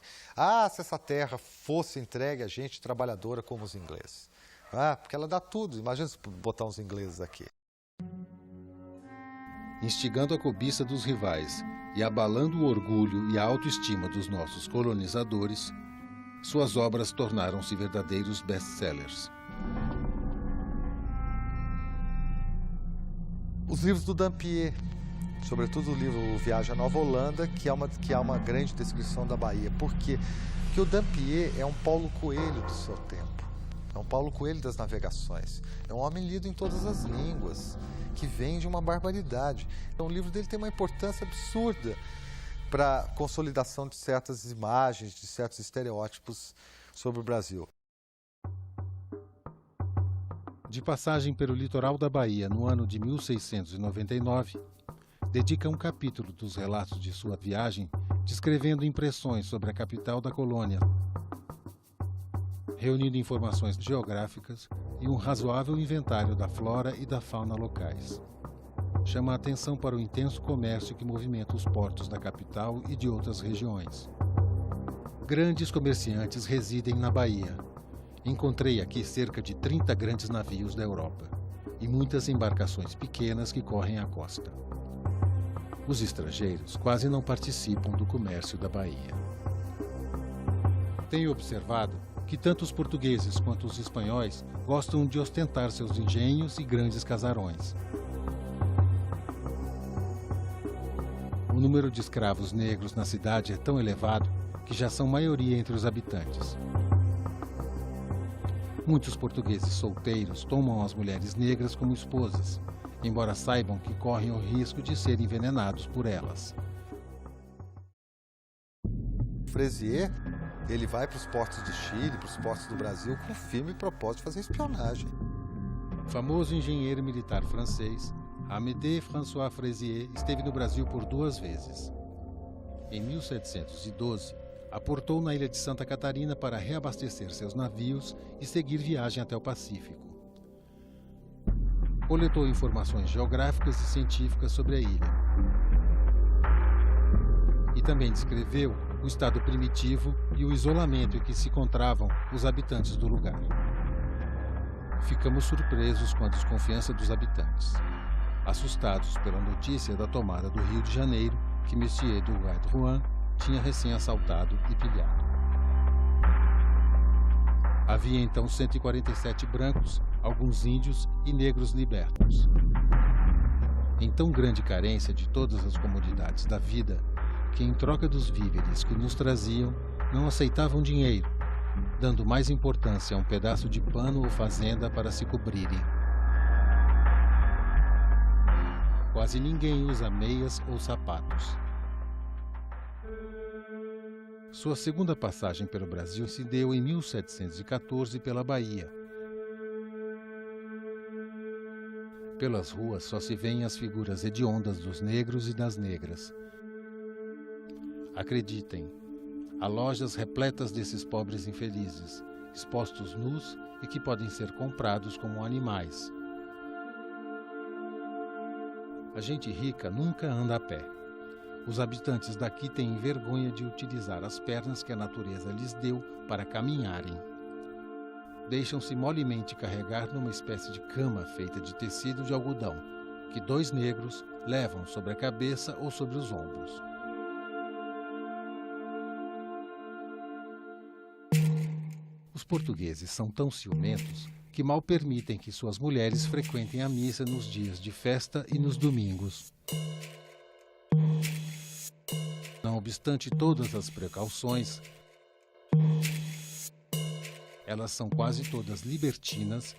S9: se essa terra fosse entregue a gente trabalhadora como os ingleses. Porque ela dá tudo, imagina se botar uns ingleses aqui.
S2: Instigando a cobiça dos rivais e abalando o orgulho e a autoestima dos nossos colonizadores, suas obras tornaram-se verdadeiros best-sellers.
S9: Os livros do Dampier, sobretudo o livro Viagem à Nova Holanda, que é uma grande descrição da Bahia. Por quê? Porque o Dampier é um Paulo Coelho do seu tempo. É um Paulo Coelho das navegações. É um homem lido em todas as línguas, que vem de uma barbaridade. Então o livro dele tem uma importância absurda para a consolidação de certas imagens, de certos estereótipos sobre o Brasil.
S2: De passagem pelo litoral da Bahia no ano de 1699, dedica um capítulo dos relatos de sua viagem descrevendo impressões sobre a capital da colônia, reunindo informações geográficas e um razoável inventário da flora e da fauna locais. Chama a atenção para o intenso comércio que movimenta os portos da capital e de outras regiões. Grandes comerciantes residem na Bahia. Encontrei aqui cerca de 30 grandes navios da Europa e muitas embarcações pequenas que correm a costa. Os estrangeiros quase não participam do comércio da Bahia. Tenho observado que tanto os portugueses quanto os espanhóis gostam de ostentar seus engenhos e grandes casarões. O número de escravos negros na cidade é tão elevado que já são maioria entre os habitantes. Muitos portugueses solteiros tomam as mulheres negras como esposas, embora saibam que correm o risco de serem envenenados por elas.
S9: Freycinet, ele vai para os portos do Chile, para os portos do Brasil, com o firme propósito de fazer espionagem.
S2: O famoso engenheiro militar francês, Amédée François Freycinet, esteve no Brasil por 2 vezes. Em 1712, aportou na ilha de Santa Catarina para reabastecer seus navios e seguir viagem até o Pacífico. Coletou informações geográficas e científicas sobre a ilha. E também descreveu o estado primitivo e o isolamento em que se encontravam os habitantes do lugar. Ficamos surpresos com a desconfiança dos habitantes, assustados pela notícia da tomada do Rio de Janeiro, que Monsieur Drouin tinha recém-assaltado e pilhado. Havia então 147 brancos, alguns índios e negros libertos. Em tão grande carência de todas as comodidades da vida, que em troca dos víveres que nos traziam, não aceitavam dinheiro, dando mais importância a um pedaço de pano ou fazenda para se cobrirem. Quase ninguém usa meias ou sapatos. Sua segunda passagem pelo Brasil se deu em 1714 pela Bahia. Pelas ruas só se veem as figuras hediondas dos negros e das negras. Acreditem, há lojas repletas desses pobres infelizes, expostos nus e que podem ser comprados como animais. A gente rica nunca anda a pé. Os habitantes daqui têm vergonha de utilizar as pernas que a natureza lhes deu para caminharem. Deixam-se molemente carregar numa espécie de cama feita de tecido de algodão, que 2 negros levam sobre a cabeça ou sobre os ombros. Os portugueses são tão ciumentos que mal permitem que suas mulheres frequentem a missa nos dias de festa e nos domingos. Não obstante todas as precauções, elas são quase todas libertinas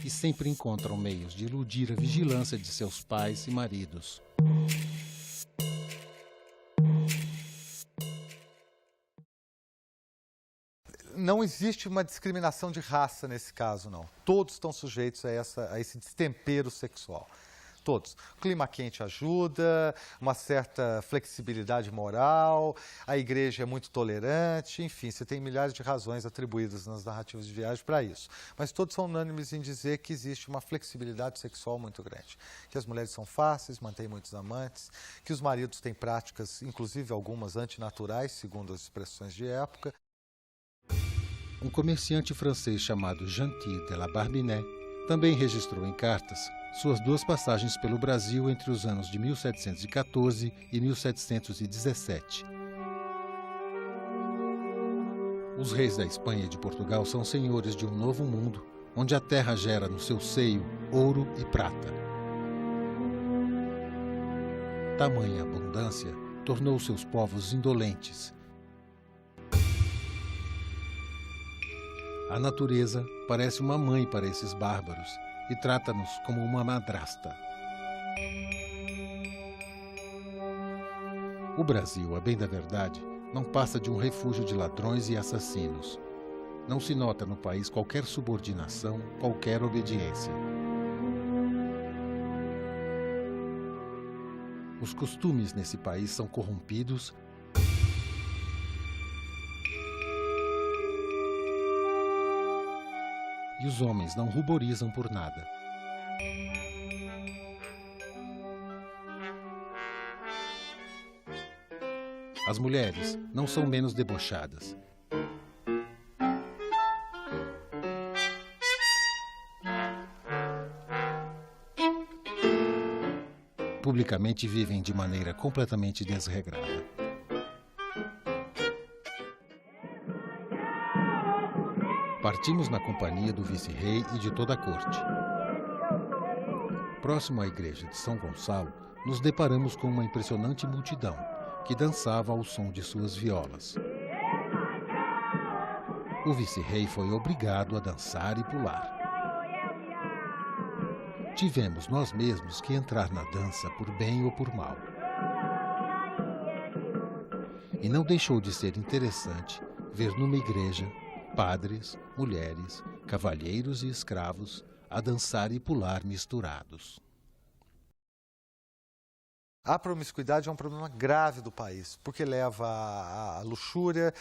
S2: e sempre encontram meios de iludir a vigilância de seus pais e maridos.
S9: Não existe uma discriminação de raça nesse caso, não. Todos estão sujeitos a esse destempero sexual. todos. O clima quente ajuda, uma certa flexibilidade moral, a igreja é muito tolerante, enfim, você tem milhares de razões atribuídas nas narrativas de viagem para isso. Mas todos são unânimes em dizer que existe uma flexibilidade sexual muito grande, que as mulheres são fáceis, mantêm muitos amantes, que os maridos têm práticas, inclusive algumas antinaturais, segundo as expressões de época.
S2: Um comerciante francês chamado Gentil de la Barbinet também registrou em cartas suas 2 passagens pelo Brasil entre os anos de 1714 e 1717. Os reis da Espanha e de Portugal são senhores de um novo mundo, onde a terra gera no seu seio ouro e prata. Tamanha abundância tornou seus povos indolentes. A natureza parece uma mãe para esses bárbaros e trata-nos como uma madrasta. O Brasil, a bem da verdade, não passa de um refúgio de ladrões e assassinos. Não se nota no país qualquer subordinação, qualquer obediência. Os costumes nesse país são corrompidos e os homens não ruborizam por nada. As mulheres não são menos debochadas. Publicamente vivem de maneira completamente desregrada. Partimos na companhia do vice-rei e de toda a corte. Próximo à igreja de São Gonçalo, nos deparamos com uma impressionante multidão que dançava ao som de suas violas. O vice-rei foi obrigado a dançar e pular. Tivemos nós mesmos que entrar na dança por bem ou por mal. E não deixou de ser interessante ver numa igreja padres, mulheres, cavalheiros e escravos a dançar e pular misturados.
S9: A promiscuidade é um problema grave do país, porque leva à luxúria,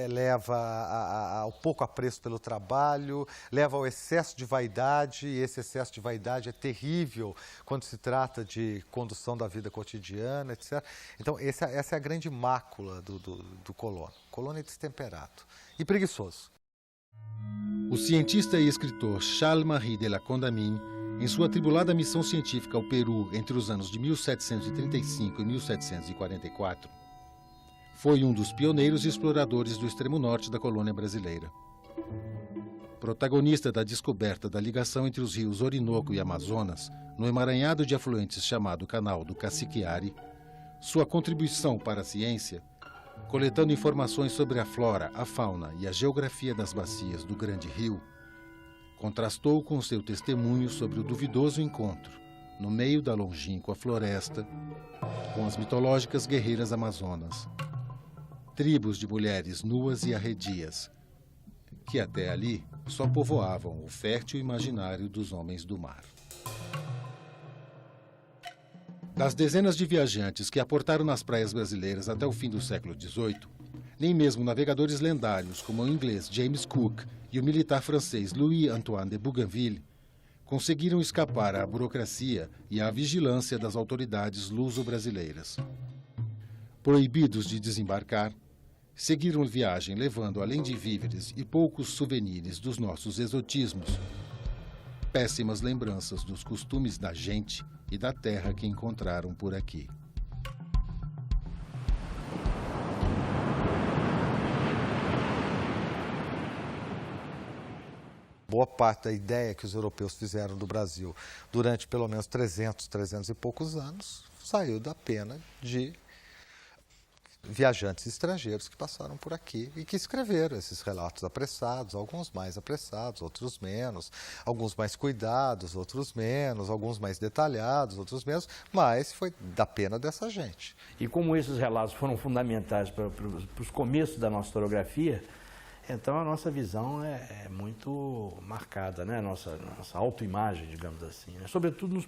S9: leva ao pouco apreço pelo trabalho, leva ao excesso de vaidade, e esse excesso de vaidade é terrível quando se trata de condução da vida cotidiana, etc. Então, essa é a grande mácula do colono. O colono é destemperado e preguiçoso.
S2: O cientista e escritor Charles-Marie de la Condamine, em sua atribulada missão científica ao Peru entre os anos de 1735 e 1744, foi um dos pioneiros exploradores do extremo norte da colônia brasileira. Protagonista da descoberta da ligação entre os rios Orinoco e Amazonas, no emaranhado de afluentes chamado Canal do Cassiquiare, sua contribuição para a ciência, coletando informações sobre a flora, a fauna e a geografia das bacias do Grande Rio, contrastou com seu testemunho sobre o duvidoso encontro, no meio da longínqua floresta, com as mitológicas guerreiras amazonas, tribos de mulheres nuas e arredias, que até ali só povoavam o fértil imaginário dos homens do mar. Das dezenas de viajantes que aportaram nas praias brasileiras até o fim do século XVIII, nem mesmo navegadores lendários como o inglês James Cook e o militar francês Louis-Antoine de Bougainville conseguiram escapar à burocracia e à vigilância das autoridades luso-brasileiras. Proibidos de desembarcar, seguiram viagem levando, além de víveres e poucos souvenirs dos nossos exotismos, péssimas lembranças dos costumes da gente e da terra que encontraram por aqui.
S9: Boa parte da ideia que os europeus fizeram do Brasil durante pelo menos 300 e poucos anos saiu da pena de viajantes estrangeiros que passaram por aqui e que escreveram esses relatos apressados, alguns mais apressados, outros menos, alguns mais cuidados, outros menos, alguns mais detalhados, outros menos, mas foi da pena dessa gente.
S5: E como esses relatos foram fundamentais para os começos da nossa historiografia, então a nossa visão é muito marcada, né? Nossa autoimagem, digamos assim, né? Sobretudo nos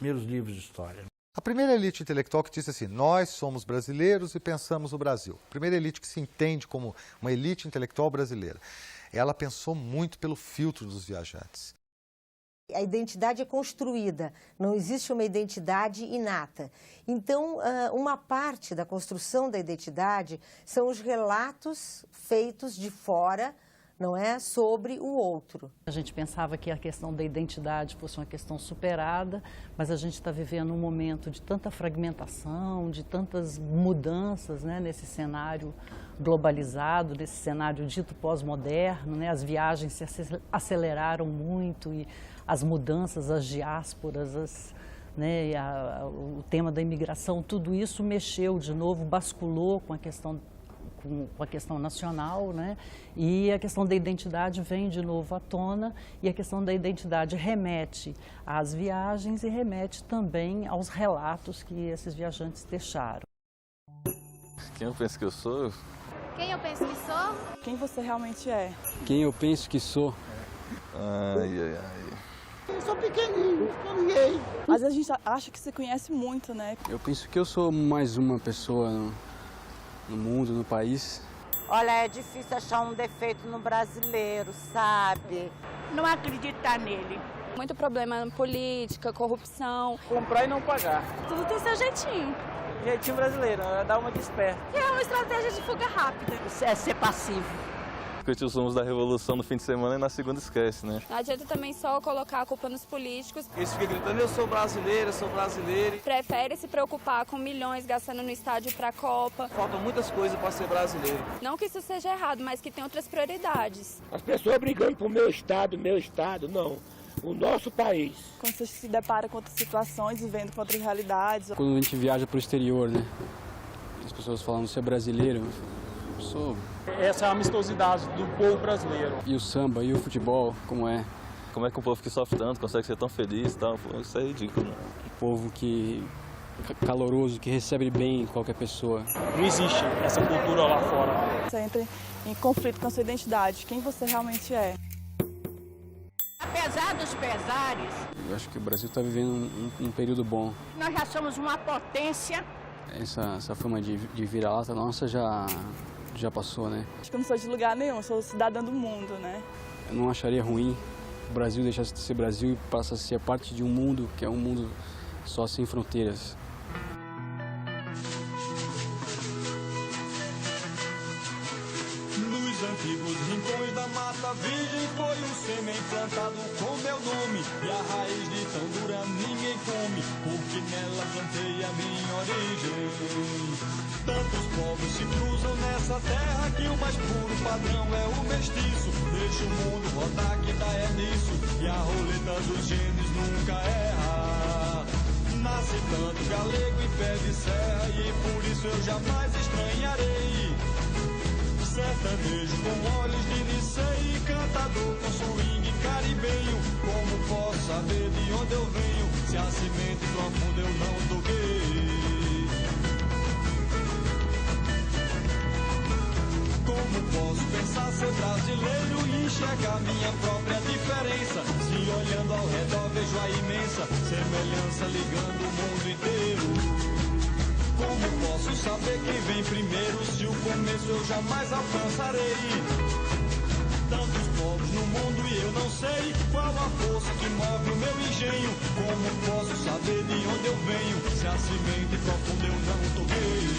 S5: primeiros livros de história.
S9: A primeira elite intelectual que disse assim, nós somos brasileiros e pensamos o Brasil. A primeira elite que se entende como uma elite intelectual brasileira. Ela pensou muito pelo filtro dos viajantes.
S3: A identidade é construída, não existe uma identidade inata. Então, uma parte da construção da identidade são os relatos feitos de fora, não é, sobre o outro.
S11: A gente pensava que a questão da identidade fosse uma questão superada, mas a gente está vivendo um momento de tanta fragmentação, de tantas mudanças, né, nesse cenário globalizado, nesse cenário dito pós-moderno, né, as viagens se aceleraram muito e as mudanças, as diásporas, né, o tema da imigração, tudo isso mexeu de novo, basculou com a questão nacional, né? E a questão da identidade vem de novo à tona e a questão da identidade remete às viagens e remete também aos relatos que esses viajantes deixaram.
S12: Quem eu penso que eu sou?
S13: Quem eu penso que sou?
S14: Quem você realmente é?
S15: Quem eu penso que sou?
S12: Ai.
S14: Eu sou pequenininho, sou ninguém. Mas a gente acha que se conhece muito, né?
S15: Eu penso que eu sou mais uma pessoa no mundo, no país.
S16: Olha, é difícil achar um defeito no brasileiro, sabe?
S17: Não acreditar nele.
S18: Muito problema na política, corrupção.
S19: Comprar e não pagar.
S18: Tudo tem seu jeitinho.
S19: Jeitinho brasileiro, dá uma de esperto.
S18: É uma estratégia de fuga rápida.
S17: Isso é ser passivo.
S12: Porque os rumos da revolução no fim de semana e na segunda esquece, né?
S18: Não adianta também só colocar a culpa nos políticos.
S19: Eles ficam gritando, eu sou brasileiro, eu sou brasileiro.
S18: Prefere se preocupar com milhões gastando no estádio para a Copa.
S19: Faltam muitas coisas para ser brasileiro.
S18: Não que isso seja errado, mas que tem outras prioridades.
S20: As pessoas brigando por meu estado, não. O nosso país.
S14: Quando você se depara com outras situações, vivendo com outras realidades.
S15: Quando a gente viaja para o exterior, né? As pessoas falam, você é brasileiro? Eu sou.
S21: Essa é a amistosidade do povo brasileiro.
S15: E o samba, e o futebol, como é?
S12: Como é que um povo que sofre tanto consegue ser tão feliz e tal? Isso é ridículo.
S15: Um povo que caloroso, que recebe bem qualquer pessoa.
S21: Não existe essa cultura lá fora.
S14: Você entra em conflito com a sua identidade, quem você realmente é.
S17: Apesar dos pesares,
S15: eu acho que o Brasil está vivendo um período bom.
S17: Nós já somos uma potência.
S15: Essa fama de vira-lata nossa já passou, né?
S14: Acho que eu não sou de lugar nenhum, eu sou cidadã do mundo, né?
S15: Eu não acharia ruim o Brasil deixar de ser Brasil e passar a ser parte de um mundo que é um mundo só sem fronteiras.
S22: Nos antigos rincões da Mata Virgem foi um sêmen plantado com meu nome, e a raiz de tão dura ninguém come, porque nela plantei a minha origem. Tantos povos se cruzam nessa terra que o mais puro padrão é o mestiço. Deixa o mundo rodar que dá é nisso, e a roleta dos genes nunca erra. Nasce tanto galego em pé de serra, e por isso eu jamais estranharei. Sertanejo com olhos de Nicei, cantador com swing caribenho. Como posso saber de onde eu venho, se a semente profunda eu não toquei? Como posso pensar ser brasileiro e enxergar minha própria diferença, se olhando ao redor vejo a imensa semelhança ligando o mundo inteiro? Como posso saber quem vem primeiro, se o começo eu jamais alcançarei? Tantos povos no mundo e eu não sei qual a força que move o meu engenho. Como posso saber de onde eu venho, se a semente profunda eu não toquei?